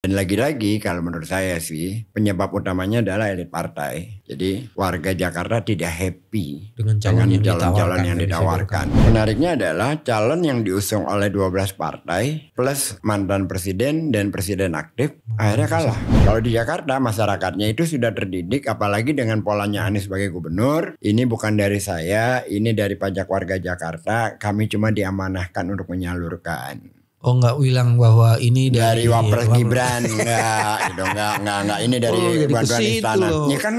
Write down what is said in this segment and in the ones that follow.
Dan lagi-lagi kalau menurut saya sih penyebab utamanya adalah elit partai. Jadi warga Jakarta tidak happy dengan calon-calon yang ditawarkan. Menariknya adalah calon yang diusung oleh 12 partai plus mantan presiden dan presiden aktif akhirnya kalah. Kalau di Jakarta masyarakatnya itu sudah terdidik, apalagi dengan polanya Anies sebagai gubernur. Ini bukan dari saya, ini dari pajak warga Jakarta. Kami cuma diamanahkan untuk menyalurkan. Oh, nggak bilang bahwa ini dari Wapres Gibran, enggak ini dari bantuan istana. Ya kan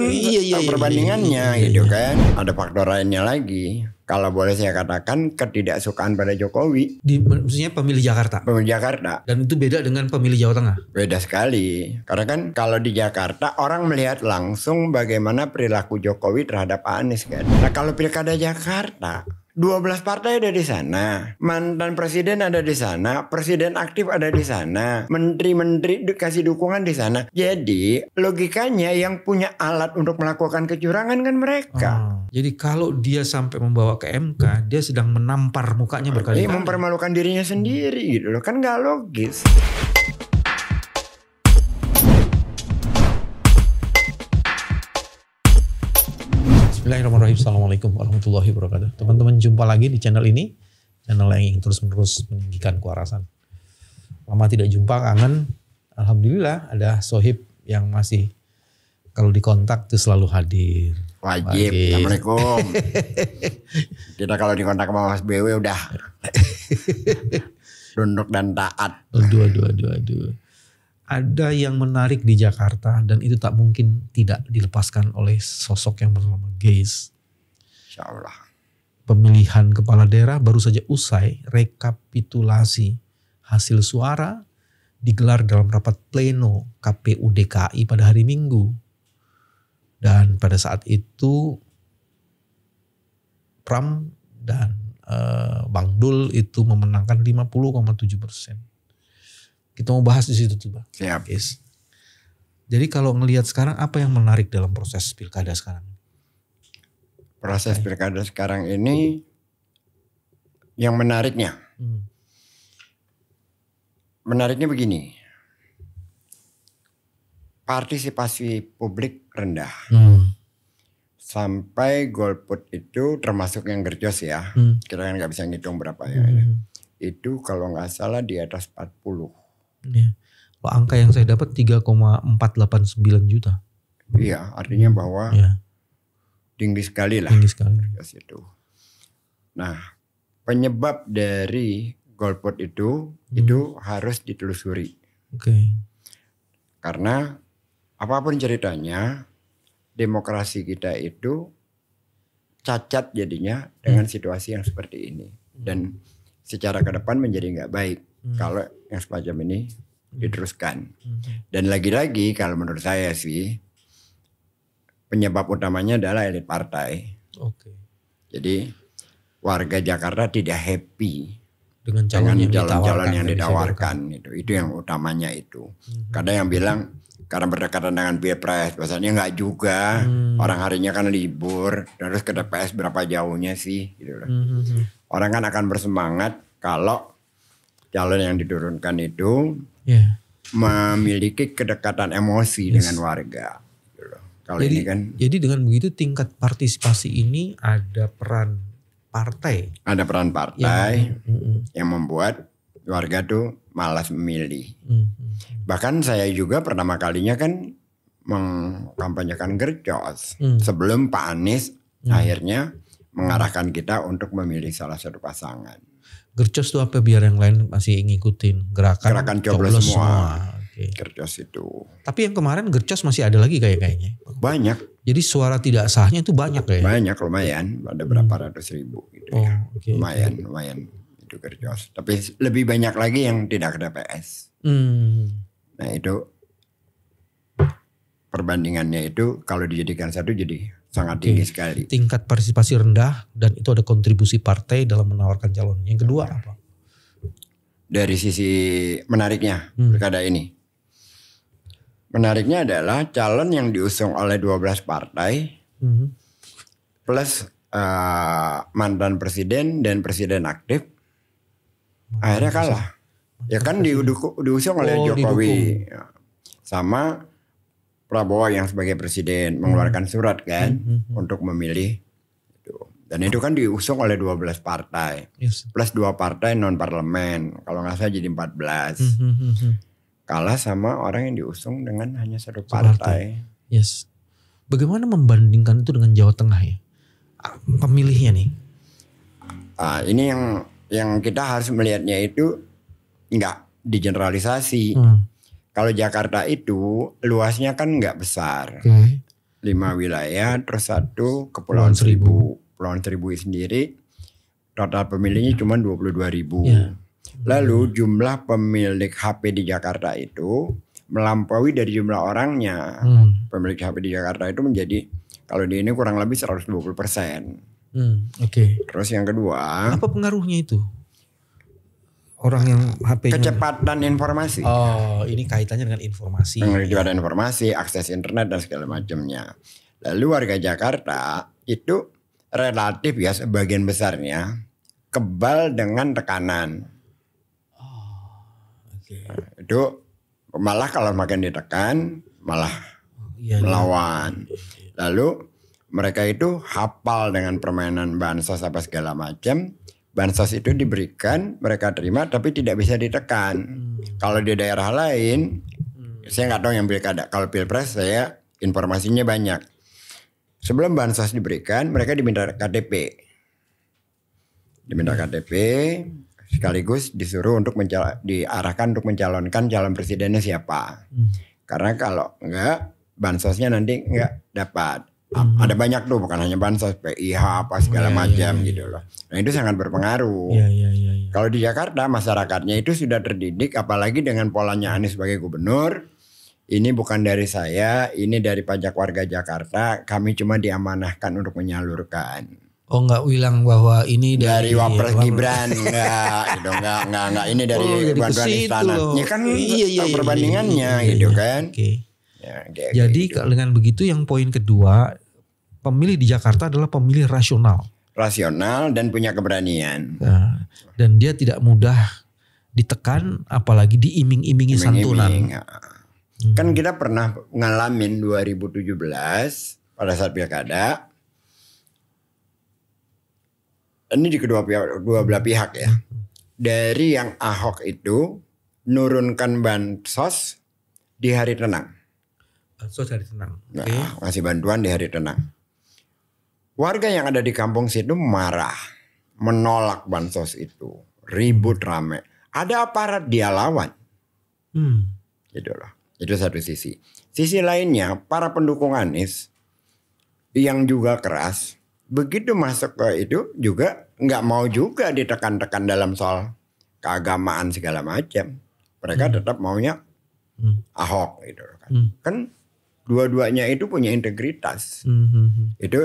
perbandingannya gitu kan. Ada faktor lainnya lagi. Kalau boleh saya katakan ketidaksukaan pada Jokowi. Maksudnya pemilih Jakarta. Pemilih Jakarta. Dan itu beda dengan pemilih Jawa Tengah. Beda sekali. Karena kan kalau di Jakarta orang melihat langsung bagaimana perilaku Jokowi terhadap Anies kan. Nah kalau pilkada Jakarta 12 partai ada di sana, mantan presiden ada di sana, presiden aktif ada di sana, menteri-menteri dikasih dukungan di sana. Jadi logikanya yang punya alat untuk melakukan kecurangan kan mereka. Jadi kalau dia sampai membawa ke MK, dia sedang menampar mukanya berkali-kali. Mempermalukan dirinya sendiri gitu loh, kan nggak logis. Bismillahirrahmanirrahim. Assalamualaikum warahmatullahi wabarakatuh. Teman-teman, jumpa lagi di channel ini. Channel yang ingin terus-menerus meninggikan kewarasan. Lama tidak jumpa, kangen. Alhamdulillah ada sohib yang masih kalau dikontak tuh selalu hadir. Wajib. Assalamualaikum. Kita kalau dikontak sama Mas BW udah tunduk dan taat. Aduh. Ada yang menarik di Jakarta dan itu tak mungkin tidak dilepaskan oleh sosok yang bernama Geiz. Insyaallah. Pemilihan kepala daerah baru saja usai, rekapitulasi hasil suara digelar dalam rapat pleno KPU DKI pada hari Minggu. Dan pada saat itu Pram dan Bang Dul itu memenangkan 50,7%. Kita mau bahas di situ tuh, Bang. Siap. Yes. Jadi kalau ngelihat sekarang apa yang menarik dalam proses pilkada sekarang? Proses pilkada sekarang ini yang menariknya. Menariknya begini. Partisipasi publik rendah. Sampai golput itu termasuk yang gercos ya. Kita kan nggak bisa ngitung berapa ya. Itu kalau nggak salah di atas 40. Ya. Kalau angka yang saya dapat 3,489 juta. Iya, artinya bahwa tinggi sekali lah. Tinggi sekali. Itu. Nah, penyebab dari golput itu harus ditelusuri. Oke. Karena apapun ceritanya, demokrasi kita itu cacat jadinya dengan situasi yang seperti ini. Dan secara ke depan menjadi nggak baik kalau yang semacam ini diteruskan. Dan lagi-lagi kalau menurut saya sih penyebab utamanya adalah elit partai. Oke. Jadi warga Jakarta tidak happy dengan calon-calon yang ditawarkan. Itu yang utamanya itu. Kadang yang bilang karena berdekatan dengan Pilpres, bahasanya nggak juga. Orang harinya kan libur, terus ke TPS berapa jauhnya sih? Gitu loh. Orang kan akan bersemangat kalau calon yang diturunkan itu memiliki kedekatan emosi dengan warga. Gitu loh. Kalau jadi, ini kan, jadi dengan begitu tingkat partisipasi ini ada peran partai. Ada peran partai yang membuat warga tuh malas memilih. Bahkan saya juga pertama kalinya kan mengkampanyekan gercos sebelum Pak Anies akhirnya mengarahkan kita untuk memilih salah satu pasangan. Gercos itu apa biar yang lain masih ngikutin gerakan coblos semua. Okay. Gercos itu. Tapi yang kemarin gercos masih ada lagi kayaknya. Banyak. Jadi suara tidak sahnya itu banyak ya? Banyak, lumayan. Ada berapa ratus ribu gitu ya. Okay, lumayan itu gercos. Tapi lebih banyak lagi yang tidak ke TPS. Nah itu perbandingannya itu kalau dijadikan satu jadi sangat tinggi sekali. Tingkat partisipasi rendah dan itu ada kontribusi partai dalam menawarkan calon. Yang kedua apa? Dari sisi menariknya pilkada ini. Menariknya adalah calon yang diusung oleh 12 partai plus mantan presiden dan presiden aktif akhirnya kalah. Ya kan diusung oleh Jokowi. sama Prabowo yang sebagai presiden mengeluarkan surat kan untuk memilih itu. Dan itu kan diusung oleh 12 partai. Yes. Plus 2 partai non parlemen. Kalau nggak salah jadi 14. Kalah sama orang yang diusung dengan hanya satu partai. Yes. Bagaimana membandingkan itu dengan Jawa Tengah ya? Pemilihnya nih. Ini yang kita harus melihatnya itu nggak digeneralisasi. Kalau Jakarta itu luasnya kan nggak besar. 5 wilayah terus 1 Kepulauan Seribu. Kepulauan Seribu sendiri total pemilihnya cuma 22.000. Yeah. Lalu jumlah pemilik HP di Jakarta itu melampaui dari jumlah orangnya. Pemilik HP di Jakarta itu menjadi kalau di ini kurang lebih 120%. Terus yang kedua, apa pengaruhnya itu? Orang yang HP-nya kecepatan informasi. Oh, ini kaitannya dengan informasi. Kecepatan informasi, akses internet dan segala macamnya. Lalu warga Jakarta itu relatif ya sebagian besarnya kebal dengan tekanan. Itu malah kalau makin ditekan malah melawan. Lalu mereka itu hafal dengan permainan bansos apa segala macam. Bansos itu diberikan, mereka terima tapi tidak bisa ditekan. Kalau di daerah lain, saya nggak tahu yang pilkada. Kalau pilpres saya informasinya banyak. Sebelum bansos diberikan, mereka diminta KTP. Diminta KTP, sekaligus disuruh untuk diarahkan untuk mencalonkan calon presidennya siapa. Karena kalau enggak, bansosnya nanti enggak dapat. Ada banyak tuh, bukan hanya bansos, PIH apa segala macam gitu loh. Nah itu sangat berpengaruh. Kalau di Jakarta masyarakatnya itu sudah terdidik, apalagi dengan polanya Anies sebagai gubernur. Ini bukan dari saya, ini dari pajak warga Jakarta. Kami cuma diamanahkan untuk menyalurkan. Oh nggak bilang bahwa ini dari Wapres Gibran enggak gitu enggak ini dari bantuan istana. Ya kan perbandingannya gitu kan. Ya, jadi gitu. Dengan begitu yang poin kedua, pemilih di Jakarta adalah pemilih rasional. Rasional dan punya keberanian. Nah, dan dia tidak mudah ditekan apalagi diiming-imingi santunan. Kan kita pernah ngalamin 2017 pada saat pilkada. Ini di dua belah pihak ya. Dari yang Ahok itu nurunkan bansos di hari tenang. Bansos hari tenang. Ngasih bantuan di hari tenang. Warga yang ada di kampung situ marah, menolak bansos itu, ribut rame. Ada aparat dia lawan. Gitu loh. Itu satu sisi. Sisi lainnya para pendukung Anies yang juga keras. Begitu masuk ke itu juga nggak mau juga ditekan-tekan dalam soal keagamaan segala macam. Mereka tetap maunya Ahok gitu kan. Kan dua-duanya itu punya integritas. Itu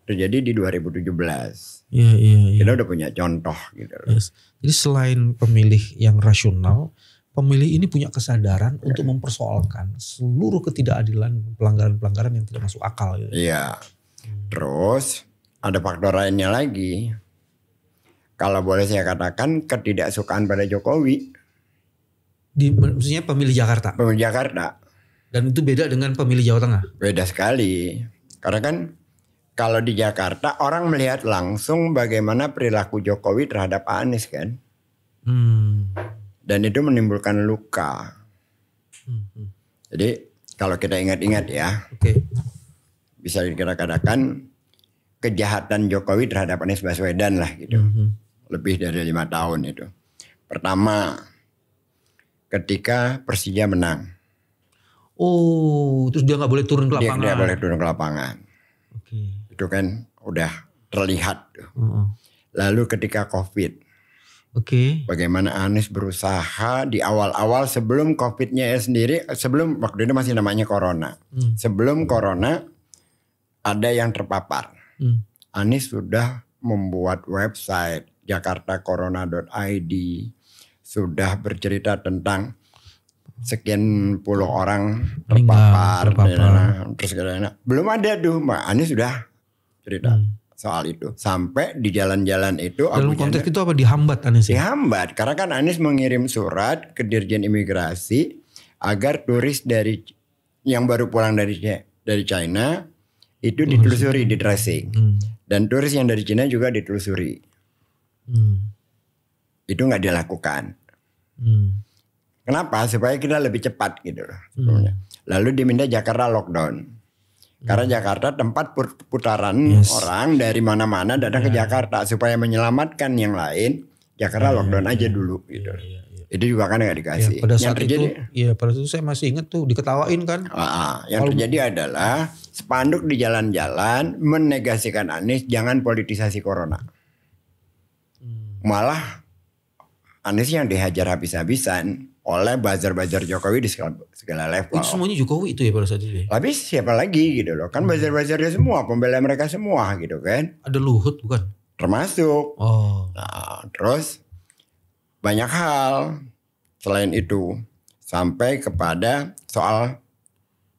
terjadi di 2017. Kita udah punya contoh gitu. Jadi selain pemilih yang rasional, pemilih ini punya kesadaran untuk mempersoalkan seluruh ketidakadilan, pelanggaran-pelanggaran yang tidak masuk akal. Gitu. Iya. Terus ada faktor lainnya lagi. Kalau boleh saya katakan ketidaksukaan pada Jokowi. Maksudnya pemilih Jakarta? Pemilih Jakarta. Dan itu beda dengan pemilih Jawa Tengah? Beda sekali. Karena kan kalau di Jakarta orang melihat langsung bagaimana perilaku Jokowi terhadap Anies kan. Dan itu menimbulkan luka. Jadi kalau kita ingat-ingat ya. Bisa kita katakan kejahatan Jokowi terhadap Anies Baswedan lah gitu. Lebih dari 5 tahun itu. Pertama, ketika Persija menang. Oh, terus dia nggak boleh turun ke lapangan. Dia boleh turun ke lapangan. Itu kan udah terlihat. Lalu ketika COVID. Bagaimana Anies berusaha di awal-awal sebelum COVID-nya sendiri, sebelum waktu itu masih namanya Corona. Sebelum Corona ada yang terpapar. Anies sudah membuat website jakartacorona.id, sudah bercerita tentang sekian puluh orang terpapar. Terus belum ada tuh, Mbak Anies sudah cerita soal itu. Sampai di jalan-jalan itu. Dalam konteks itu apa dihambat Anies? Dihambat, karena kan Anies mengirim surat ke Dirjen Imigrasi agar turis yang baru pulang dari China itu ditelusuri, di tracing. Dan turis yang dari China juga ditelusuri. Itu nggak dilakukan. Kenapa? Supaya kita lebih cepat gitu loh. Lalu diminta Jakarta lockdown. Karena Jakarta tempat putaran orang dari mana-mana datang ke Jakarta. Supaya menyelamatkan yang lain, Jakarta lockdown aja dulu gitu. Itu juga kan nggak dikasih. Pada saat itu, pada itu saya masih ingat tuh diketawain kan. Yang terjadi adalah spanduk di jalan-jalan menegasikan Anies jangan politisasi corona. Malah Anies yang dihajar habis-habisan oleh buzzer-buzzer Jokowi di segala level. Itu semuanya Jokowi itu ya pada saat itu. Tapi siapa lagi gitu loh. Kan buzzer-buzzernya semua, pembela mereka semua gitu kan. Ada Luhut bukan? Termasuk. Nah, terus banyak hal selain itu, sampai kepada soal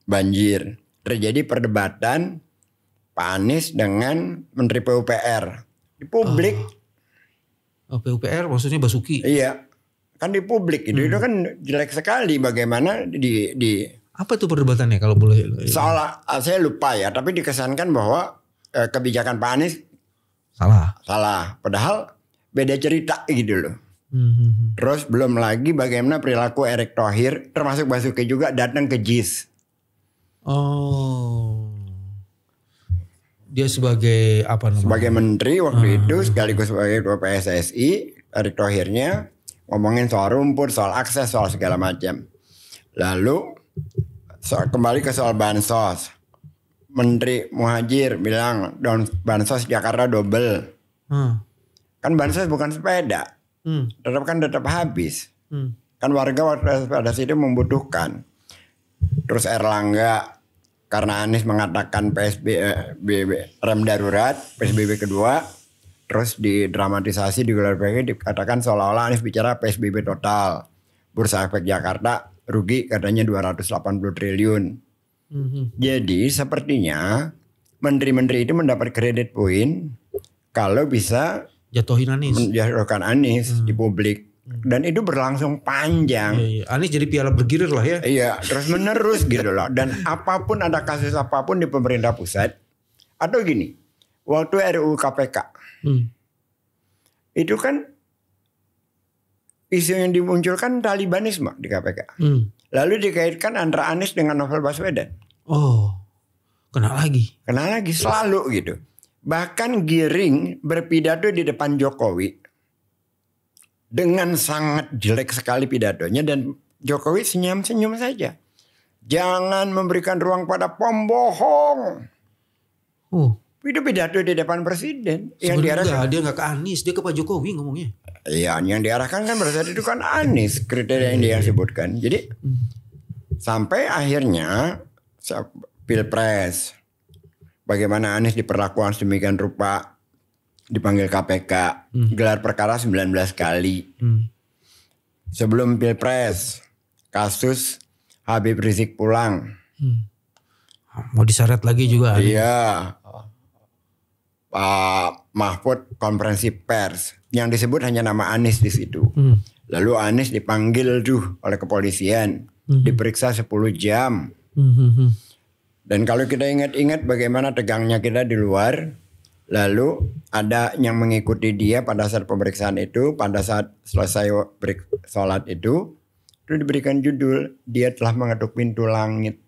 banjir. Terjadi perdebatan Pak Anies dengan Menteri PUPR di publik. PUPR maksudnya Basuki? Iya, kan di publik itu kan jelek sekali. Bagaimana di apa tuh perdebatannya kalau boleh? Soal saya lupa ya, tapi dikesankan bahwa kebijakan Pak Anies salah. Padahal beda cerita gitu loh. Terus belum lagi bagaimana perilaku Erick Thohir termasuk Basuki juga datang ke JIS. Dia sebagai apa namanya? Sebagai menteri waktu itu sekaligus sebagai ketua PSSI, Erick Thohirnya ngomongin soal rumput, soal akses, soal segala macam. Lalu kembali ke soal bansos. Menteri Muhajir bilang bansos Jakarta double. Kan bansos bukan sepeda. Tetap habis. Kan warga pada situ membutuhkan. Terus Erlangga karena Anies mengatakan PSBB rem darurat, PSBB kedua, terus didramatisasi di gelar PSBB dikatakan seolah-olah Anies bicara PSBB total. Bursa Efek Jakarta rugi katanya 280 triliun. Jadi sepertinya menteri-menteri itu mendapat kredit poin kalau bisa menjatuhkan Anies di publik. Dan itu berlangsung panjang. Anies jadi piala bergilir lah ya. Iya, terus menerus gitu loh. Dan apapun ada kasus apapun di pemerintah pusat. Atau gini, waktu RUU KPK. Itu kan isu yang dimunculkan Talibanisme di KPK. Lalu dikaitkan antara Anies dengan Novel Baswedan. Kena lagi selalu gitu. Bahkan Giring berpidato di depan Jokowi dengan sangat jelek sekali pidatonya dan Jokowi senyum-senyum saja. Jangan memberikan ruang pada pembohong. Itu pidato di depan presiden. Sebenarnya dia nggak ke Anies, dia ke Pak Jokowi ngomongnya. Iya, yang diarahkan kan pada saat itu kan Anies kriteria yang dia sebutkan. Jadi sampai akhirnya Pilpres, bagaimana Anies diperlakukan sedemikian rupa, dipanggil KPK, gelar perkara 19 kali. Sebelum Pilpres, kasus Habib Rizik pulang. Mau diseret lagi juga. Iya. Pak Mahfud konferensi pers yang disebut hanya nama Anies di situ. Lalu Anies dipanggil oleh kepolisian, diperiksa 10 jam. Dan kalau kita ingat-ingat bagaimana tegangnya kita di luar, lalu ada yang mengikuti dia pada saat pemeriksaan itu, pada saat selesai sholat itu diberikan judul, dia telah mengetuk pintu langit.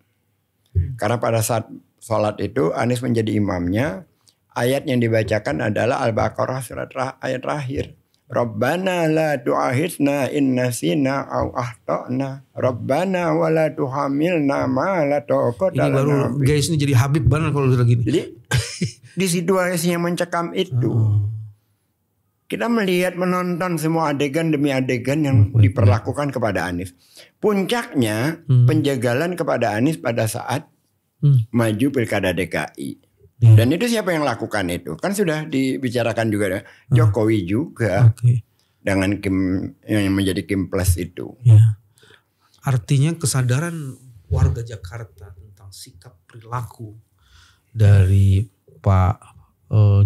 Karena pada saat sholat itu Anies menjadi imamnya, ayat yang dibacakan adalah Al-Baqarah surat ayat terakhir. Rabbana la tu'ahidna in nasina aw akhtana. Rabbana wa la tuhamilna ma la taqata lana. Ini baru guys ini jadi Habib banget kalau udah gini. Jadi di situasi yang mencekam itu kita melihat menonton semua adegan demi adegan yang diperlakukan kepada Anies. Puncaknya penjagalan kepada Anies pada saat maju Pilkada DKI. Dan itu siapa yang lakukan itu? Kan sudah dibicarakan juga Jokowi juga dengan Kim yang menjadi Kim Plus itu. Ya. Artinya kesadaran warga Jakarta tentang sikap perilaku dari Pak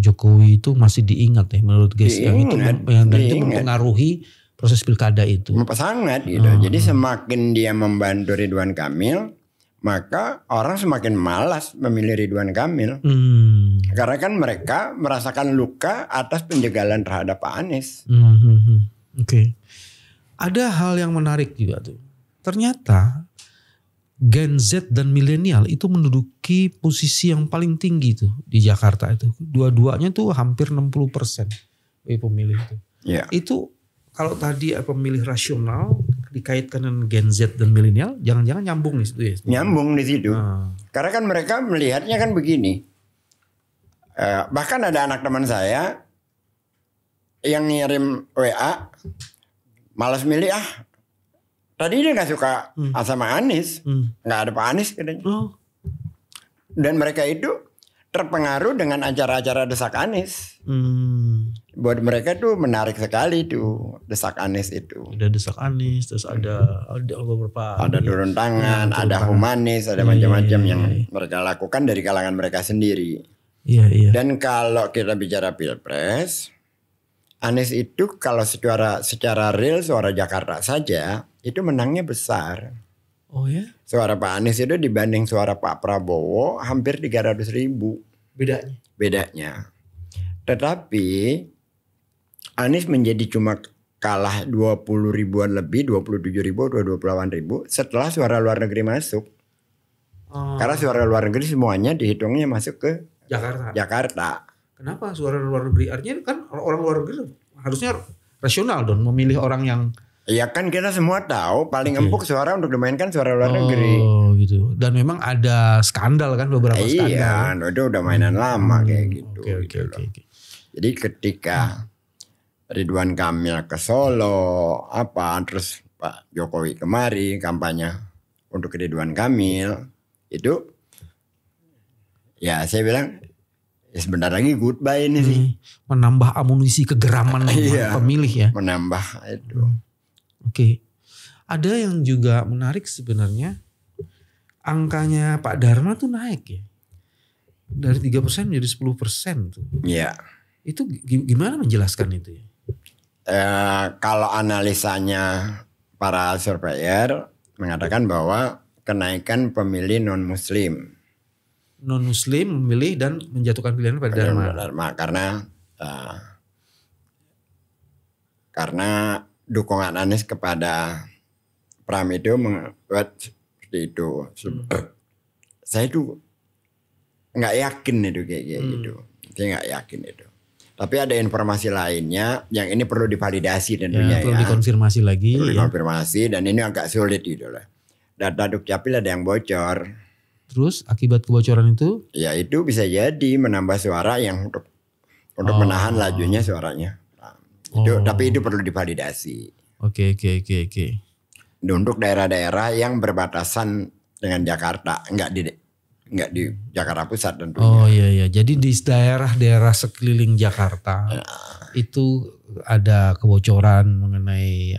Jokowi itu masih diingat ya menurut guys. Yang itu mempengaruhi proses pilkada itu. Sangat gitu. Jadi semakin dia membantu Ridwan Kamil, maka orang semakin malas memilih Ridwan Kamil. Karena kan mereka merasakan luka atas penjagalan terhadap Pak Anies. Oke. Ada hal yang menarik juga tuh. Ternyata Gen Z dan milenial itu menduduki posisi yang paling tinggi tuh di Jakarta itu. Dua-duanya tuh hampir 60% pemilih itu. Ya. Itu kalau tadi pemilih rasional dikaitkan dengan Gen Z dan milenial, jangan-jangan nyambung di situ ya? Nyambung di situ. Karena kan mereka melihatnya kan begini. Bahkan ada anak teman saya yang ngirim WA, malas milih Tadi dia gak suka sama Anies. Gak ada Pak Anies katanya. Dan mereka itu terpengaruh dengan acara-acara desak Anies. Buat mereka tuh menarik sekali tuh desak Anies itu. Ada desak Anies, terus ada beberapa. Ada turun tangan, ada humanis, ada macam-macam yang mereka lakukan dari kalangan mereka sendiri. Iya. Dan kalau kita bicara Pilpres, Anies itu kalau secara real suara Jakarta saja itu menangnya besar. Oh ya? Suara Pak Anies itu dibanding suara Pak Prabowo hampir 300.000. Bedanya. Tetapi Anies menjadi cuma kalah 20 ribuan lebih, 27 ribu atau 28 ribu setelah suara luar negeri masuk. Karena suara luar negeri semuanya dihitungnya masuk ke Jakarta. Kenapa suara luar negeri? Artinya kan orang luar negeri harusnya rasional dong memilih orang yang. Ya kan kita semua tahu paling empuk suara untuk dimainkan suara luar negeri. Oh gitu. Dan memang ada skandal kan beberapa skandal. Iya, itu udah mainan lama kayak gitu. Oke. Jadi ketika Ridwan Kamil ke Solo, terus Pak Jokowi kemari kampanye untuk Ridwan Kamil, itu ya saya bilang sebentar lagi goodbye ini sih. Menambah amunisi kegeraman pemilih ya. Menambah itu. Oke. Ada yang juga menarik sebenarnya. Angkanya Pak Dharma tuh naik ya. Dari 3% menjadi 10% tuh. Iya. Itu gimana menjelaskan itu ya? Kalau analisanya para surveyor mengatakan bahwa kenaikan pemilih non-muslim. Non-muslim memilih dan menjatuhkan pilihan pada Dharma. Karena dukungan Anies kepada Pram itu membuat seperti itu. Saya itu nggak yakin itu kayak gitu. Saya nggak yakin itu. Tapi ada informasi lainnya yang ini perlu divalidasi tentunya perlu dikonfirmasi lagi. Perlu dikonfirmasi dan ini agak sulit gitu lah. Data Dukcapil ada yang bocor. Terus akibat kebocoran itu? Ya itu bisa jadi menambah suara yang untuk menahan lajunya suaranya. Tapi itu perlu divalidasi. Oke. Untuk daerah-daerah yang berbatasan dengan Jakarta, enggak di Jakarta Pusat tentunya. Oh iya. Jadi di daerah-daerah sekeliling Jakarta itu ada kebocoran mengenai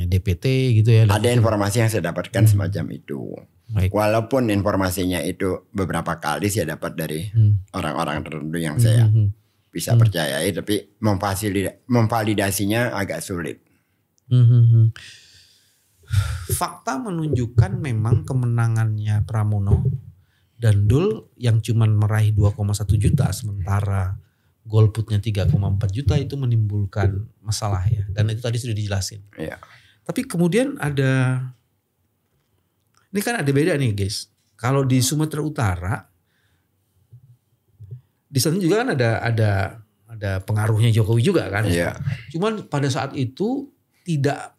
DPT gitu ya. Ada informasi yang saya dapatkan semacam itu. Baik. Walaupun informasinya itu beberapa kali saya dapat dari orang-orang tertentu yang saya bisa percayai, tapi memvalidasinya agak sulit. Fakta menunjukkan memang kemenangannya Pramono dan Doel yang cuma meraih 2,1 juta sementara golputnya 3,4 juta itu menimbulkan masalah ya. Dan itu tadi sudah dijelasin. Iya. Tapi kemudian ini kan ada beda nih guys. Kalau di Sumatera Utara, di sana juga kan ada pengaruhnya Jokowi juga kan. Iya. Cuman pada saat itu tidak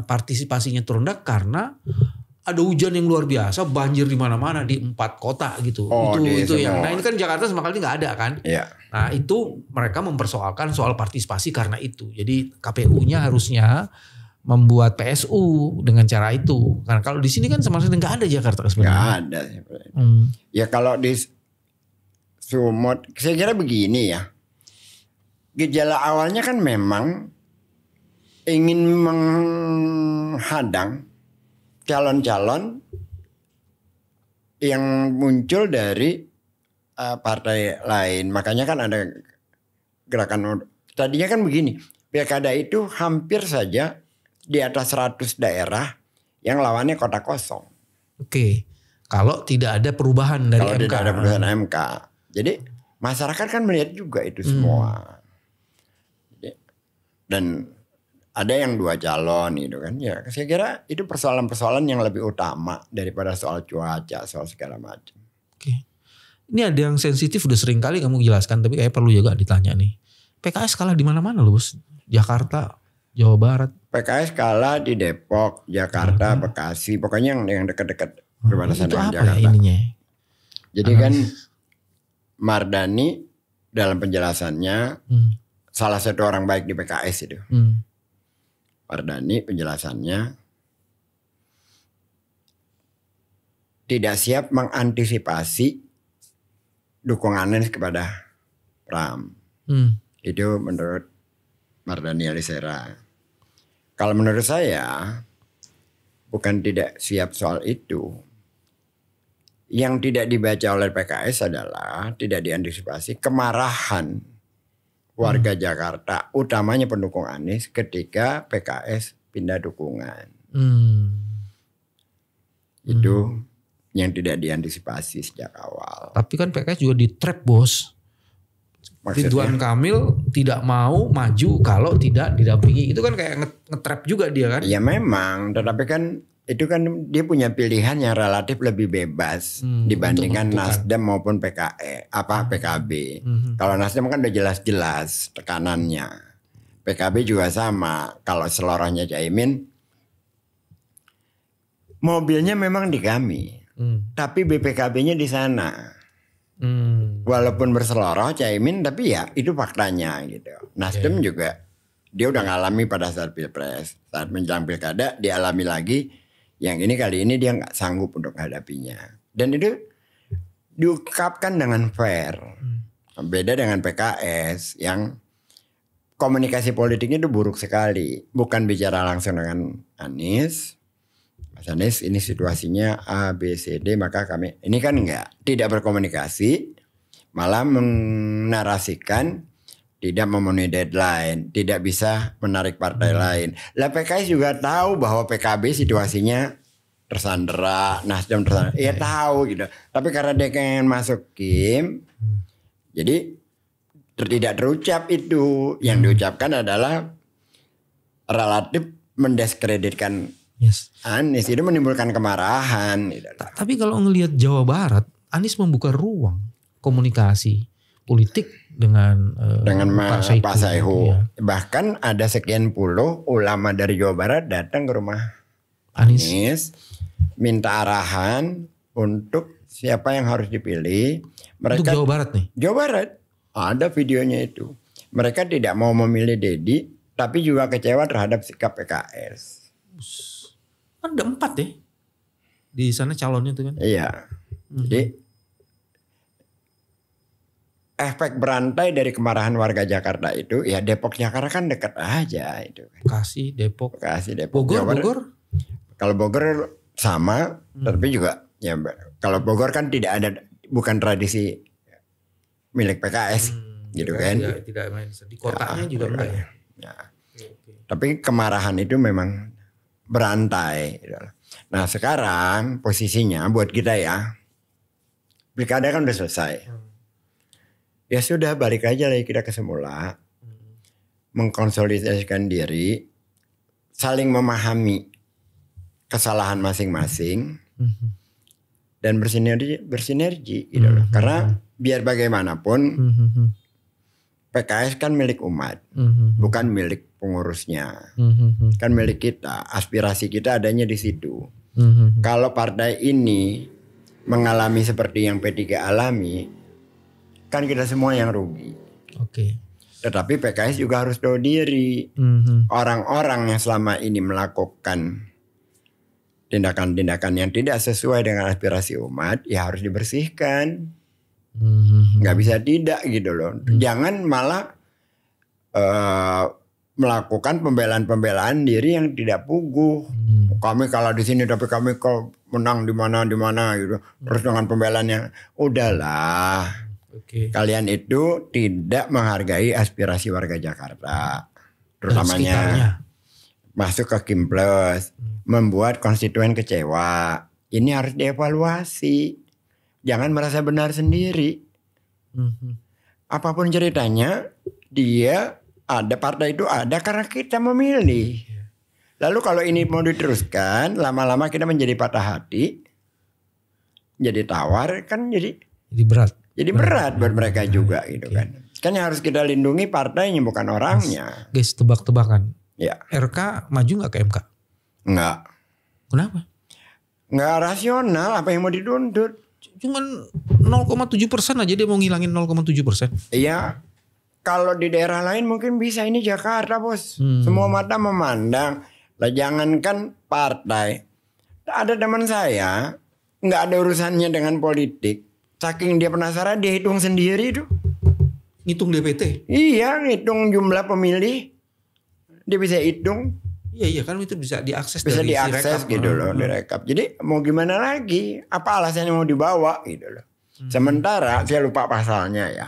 partisipasinya terendah karena ada hujan yang luar biasa, banjir di mana-mana di 4 kota gitu. Itu yang. Nah ini kan Jakarta sama kali nggak ada kan. Iya. Nah itu mereka mempersoalkan soal partisipasi karena itu. Jadi KPU-nya harusnya membuat PSU dengan cara itu. Karena kalau di sini kan sama sekali nggak ada Jakarta sebenarnya. Nggak ada. Ya kalau di Sumut, saya kira begini ya. Gejala awalnya kan memang ingin menghadang calon-calon yang muncul dari partai lain. Makanya kan ada gerakan. Tadinya kan begini, pilkada itu hampir saja di atas 100 daerah yang lawannya kota kosong. Oke. Kalau tidak ada perubahan dari Kalau MK. tidak ada perubahan MK. Jadi masyarakat kan melihat juga itu semua. Dan ada yang 2 calon gitu kan. Ya saya kira itu persoalan-persoalan yang lebih utama daripada soal cuaca, soal segala macam. Oke. Ini ada yang sensitif udah sering kali kamu jelaskan, tapi kayak perlu juga ditanya nih. PKS kalah di mana-mana loh bos. Jakarta, Jawa Barat. PKS kalah di Depok, Jakarta, Bekasi. Pokoknya yang dekat-dekat berbatasan Itu dengan apa Jakarta. ya ininya? Jadi kan Mardhani dalam penjelasannya salah satu orang baik di PKS itu. Mardhani penjelasannya tidak siap mengantisipasi dukungan Anies kepada Pram. Itu menurut Mardhani Alisera. Kalau menurut saya bukan tidak siap soal itu. Yang tidak dibaca oleh PKS adalah tidak diantisipasi kemarahan warga Jakarta, utamanya pendukung Anies ketika PKS pindah dukungan. Itu yang tidak diantisipasi sejak awal. Tapi kan PKS juga di trap bos. Maksudnya? Ridwan Kamil tidak mau maju kalau tidak didampingi. Itu kan kayak nge-trap juga dia kan. Ya memang, tetapi kan itu kan dia punya pilihan yang relatif lebih bebas dibandingkan Nasdem maupun PKB. Kalau Nasdem kan udah jelas-jelas tekanannya. PKB juga sama. Kalau selorohnya Caimin, mobilnya memang di kami, tapi BPKB-nya di sana. Walaupun berseloroh Caimin, tapi ya itu faktanya gitu. Nasdem juga dia udah ngalami pada saat Pilpres, saat menjelang Pilkada dia alami lagi. Yang ini kali ini dia nggak sanggup untuk menghadapinya. Dan itu diungkapkan dengan fair. Beda dengan PKS yang komunikasi politiknya itu buruk sekali. Bukan bicara langsung dengan Anies. Mas Anies ini situasinya A, B, C, D. Maka kami, ini kan enggak. Tidak berkomunikasi. Malah menarasikan tidak memenuhi deadline, tidak bisa menarik partai lain. Lah PKS juga tahu bahwa PKB situasinya tersandera, Nasdem tersandera. Iya tahu gitu. Tapi karena dia pengen masuk Kim, jadi tidak terucap itu. Yang diucapkan adalah relatif mendiskreditkan Anies. Itu menimbulkan kemarahan. Gitu. Tapi kalau ngelihat Jawa Barat, Anies membuka ruang komunikasi politik dengan Pak Saihu. Ya. Bahkan ada sekian puluh ulama dari Jawa Barat datang ke rumah Anies minta arahan untuk siapa yang harus dipilih. Mereka, untuk Jawa Barat nih? Jawa Barat. Ada videonya itu. Mereka tidak mau memilih Dedi, tapi juga kecewa terhadap sikap PKS. Kan ada 4 ya di sana calonnya itu kan? Iya. Jadi efek berantai dari kemarahan warga Jakarta itu, ya Depok Jakarta kan dekat aja itu. Bekasi, Depok. Bogor. Kalau Bogor sama, tapi juga ya kalau Bogor kan tidak ada, bukan tradisi milik PKS gitu kan. Tidak main di kotanya juga enggak ya. Ya. Tapi kemarahan itu memang berantai. Gitu. Nah sekarang posisinya buat kita ya, pilkada kan udah selesai. Ya sudah balik aja lagi kita ke semula. Mengkonsolidasikan diri. Saling memahami kesalahan masing-masing. Dan bersinergi gitu loh. Karena biar bagaimanapun PKS kan milik umat. Bukan milik pengurusnya. Kan milik kita. Aspirasi kita adanya di situ. Kalau partai ini mengalami seperti yang P3 alami, kan kita semua yang rugi. Oke. Tetapi PKS juga harus tahu diri. Orang-orang yang selama ini melakukan tindakan-tindakan yang tidak sesuai dengan aspirasi umat, ya harus dibersihkan. Nggak bisa tidak gitu loh. Jangan malah melakukan pembelaan-pembelaan diri yang tidak puguh. Kami kalah di sini tapi kami kok menang di mana gitu. Terus dengan pembelaan yang udahlah. Kalian itu tidak menghargai aspirasi warga Jakarta, terutamanya masuk ke Kimples, membuat konstituen kecewa. Ini harus dievaluasi. Jangan merasa benar sendiri. Apapun ceritanya, dia ada, partai itu ada karena kita memilih. Lalu kalau ini mau diteruskan, lama-lama kita menjadi patah hati, jadi tawar, kan jadi berat. Jadi berat buat mereka juga gitu kan. Kan yang harus kita lindungi partainya bukan orangnya. Guys, tebak-tebakan. Ya. RK maju nggak ke MK? Enggak. Kenapa? Enggak rasional, apa yang mau dituntut. Cuman 0,7% aja dia mau ngilangin 0,7%. Iya. Kalau di daerah lain mungkin bisa, ini Jakarta bos. Semua mata memandang. Lah jangankan partai. Ada teman saya nggak ada urusannya dengan politik. Saking dia penasaran, dia hitung sendiri tuh. Ngitung DPT? Iya, ngitung jumlah pemilih. Dia bisa hitung. Iya kan itu bisa diakses. Bisa dari diakses si gitu loh, direkap. Jadi mau gimana lagi? Apa alasannya mau dibawa gitu loh. Sementara saya lupa pasalnya ya.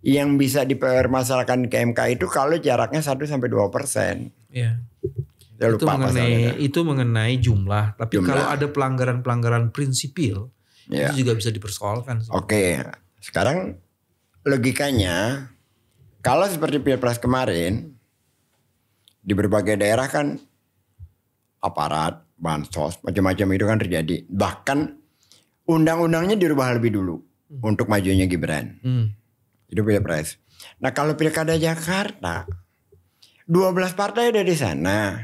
Yang bisa dipermasalahkan ke MK itu kalau jaraknya 1-2%. Iya. Saya lupa Itu mengenai jumlah. Tapi kalau ada pelanggaran-pelanggaran prinsipil, itu juga bisa dipersoalkan. Oke. Sekarang logikanya, kalau seperti Pilpres kemarin, di berbagai daerah kan aparat, bansos, macam-macam itu kan terjadi. Bahkan undang-undangnya dirubah lebih dulu untuk majunya Gibran. Itu Pilpres. Nah kalau Pilkada Jakarta, 12 partai ada di sana.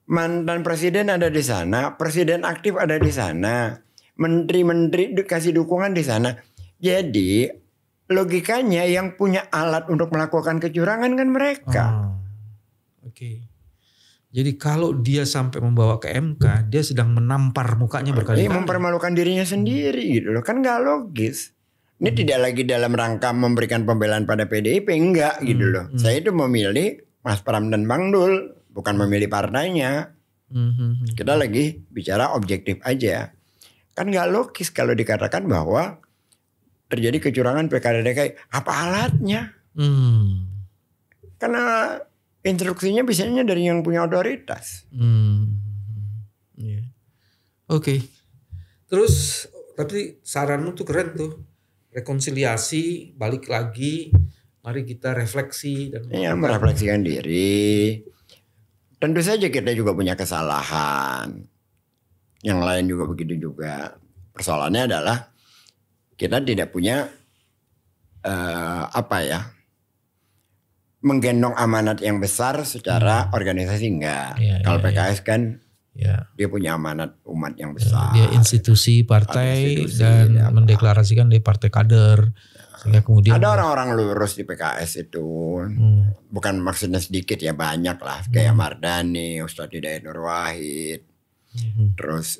Mantan presiden ada di sana. Presiden aktif ada di sana. Menteri-menteri dikasih dukungan di sana. Jadi logikanya yang punya alat untuk melakukan kecurangan kan mereka. Oke. Jadi kalau dia sampai membawa ke MK, dia sedang menampar mukanya berkali-kali. Mempermalukan dirinya sendiri gitu loh. Kan gak logis. Ini tidak lagi dalam rangka memberikan pembelaan pada PDIP. Enggak gitu loh. Saya itu memilih Mas Pram dan Bang Dul. Bukan memilih partainya. Kita lagi bicara objektif aja. Kan gak logis kalau dikatakan bahwa terjadi kecurangan Pilkada DKI. Apa alatnya? Karena instruksinya biasanya dari yang punya otoritas. Oke. Terus tapi saranmu tuh keren tuh. Rekonsiliasi, balik lagi. Mari kita refleksi. Iya, merefleksikan diri. Tentu saja kita juga punya kesalahan. Yang lain juga begitu juga. Persoalannya adalah kita tidak punya menggendong amanat yang besar secara organisasi enggak. Kalau PKS kan dia punya amanat umat yang besar. Dia institusi partai dan mendeklarasikan dari partai kader. Sehingga kemudian ada orang-orang lurus di PKS itu. Bukan maksudnya sedikit ya, banyak lah. Kayak Mardani, Ustadz Hidayat Nur Wahid. Terus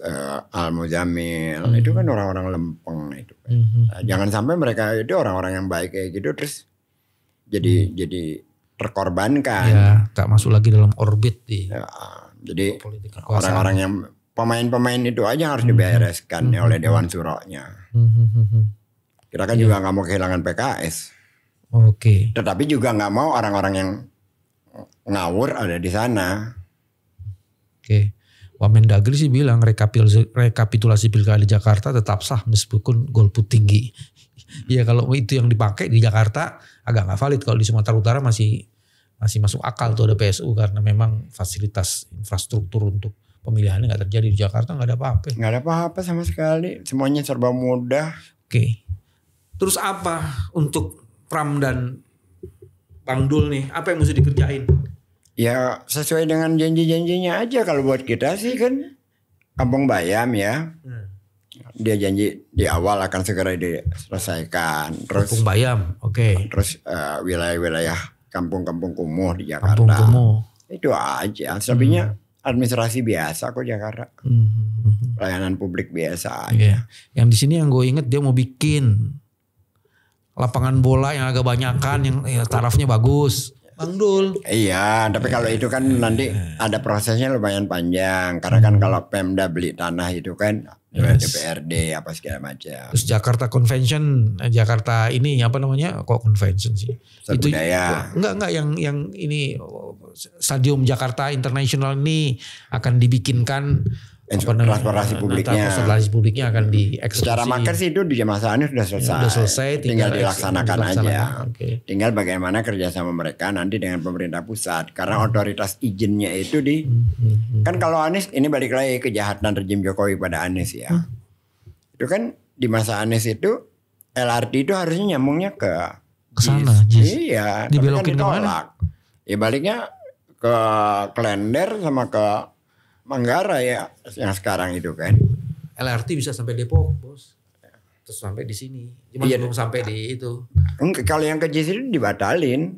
Al-Muzamil. Itu kan orang-orang lempeng itu. Jangan sampai mereka itu orang-orang yang baik kayak gitu terus jadi terkorbankan. Ya, tak masuk lagi dalam orbit jadi orang-orang yang pemain-pemain itu aja harus dibereskan oleh Dewan Suronya. Kita kan juga nggak mau kehilangan PKS. Oke. Tetapi juga nggak mau orang-orang yang ngawur ada di sana. Oke. Wamendagri sih bilang rekapitulasi Pilkada Jakarta tetap sah meskipun golput tinggi. Ya kalau itu yang dipakai di Jakarta agak nggak valid. Kalau di Sumatera Utara masih masuk akal tuh ada PSU karena memang fasilitas infrastruktur untuk pemilihannya nggak terjadi. Di Jakarta nggak ada apa-apa. Nggak ada apa-apa sama sekali. Semuanya serba mudah. Oke. Terus apa untuk Pram dan Bang Dul nih? Apa yang mesti dikerjain? Ya sesuai dengan janji-janjinya aja. Kalau buat kita sih kan Kampung Bayam ya. Dia janji di awal akan segera diselesaikan. Terus Kampung Bayam, oke. Terus wilayah-wilayah kampung-kampung kumuh di Jakarta. Kampung kumuh. Itu aja. Selebihnya administrasi biasa kok Jakarta. Pelayanan publik biasa aja. Yang di sini yang gue inget dia mau bikin lapangan bola yang agak banyakan yang tarafnya bagus. Bang Dul. Iya, tapi kalau itu kan nanti ada prosesnya lumayan panjang. Karena kan kalau Pemda beli tanah itu kan DPRD apa segala macam. Terus Jakarta Convention, Jakarta ini apa namanya? Kok convention sih? Itu enggak yang ini Stadium Jakarta International ini akan dibikinkan transportasi publiknya. Transportasi publiknya akan dieksekusi. Secara makar sih itu di masa ini sudah selesai. Sudah selesai, tinggal dilaksanakan aja. Okay. Tinggal bagaimana kerjasama mereka nanti dengan pemerintah pusat. Karena otoritas izinnya itu kan kalau Anies ini balik lagi kejahatan rejim Jokowi pada Anies ya. Itu kan di masa Anies itu LRT itu harusnya nyambungnya ke sana. Iya. Dibelokin kemana? Ya baliknya ke Klender sama ke Manggarai ya yang sekarang itu kan. LRT bisa sampai Depok, Bos. Terus sampai di sini. Cuma belum sampai di itu. Kalau yang ke JIS itu dibatalin.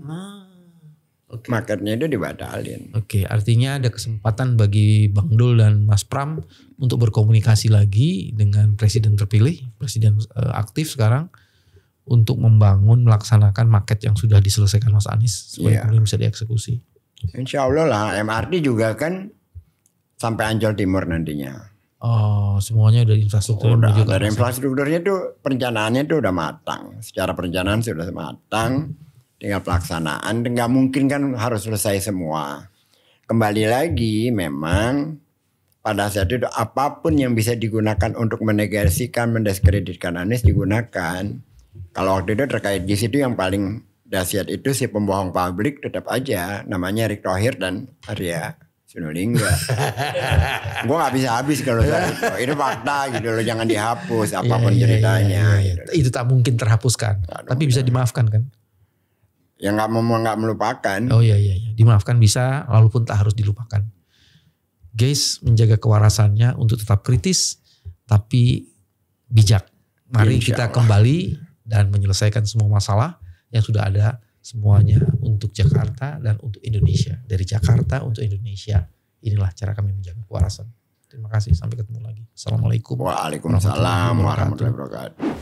Okay. Marketnya itu dibatalin. Oke, artinya ada kesempatan bagi Bang Dul dan Mas Pram untuk berkomunikasi lagi dengan presiden terpilih, presiden aktif sekarang untuk melaksanakan market yang sudah diselesaikan Mas Anies supaya kemudian bisa dieksekusi. Insya Allah lah, MRT juga kan sampai Ancol Timur nantinya. Oh, semuanya dari infrastruktur. Dari infrastrukturnya tuh perencanaannya tuh udah matang. Secara perencanaan sudah matang. Tinggal pelaksanaan. Nggak mungkin kan harus selesai semua. Kembali lagi memang pada saat itu apapun yang bisa digunakan untuk menegasikan, mendiskreditkan Anies digunakan. Kalau waktu itu terkait di situ yang paling dahsyat itu si pembohong publik tetap aja namanya Erick Thohir dan Arya Sinulinga. Gue gak bisa habis kalau itu fakta gitu loh, jangan dihapus apapun ceritanya. Gitu. Itu tak mungkin terhapuskan, tapi bisa dimaafkan kan? Ya nggak melupakan. Oh iya, dimaafkan bisa, walaupun tak harus dilupakan. Guys, menjaga kewarasannya untuk tetap kritis, tapi bijak. Mari kita kembali dan menyelesaikan semua masalah yang sudah ada. Semuanya untuk Jakarta dan untuk Indonesia. Dari Jakarta untuk Indonesia. Inilah cara kami menjaga kewarasan. Terima kasih. Sampai ketemu lagi. Assalamualaikum. Waalaikumsalam warahmatullahi wabarakatuh.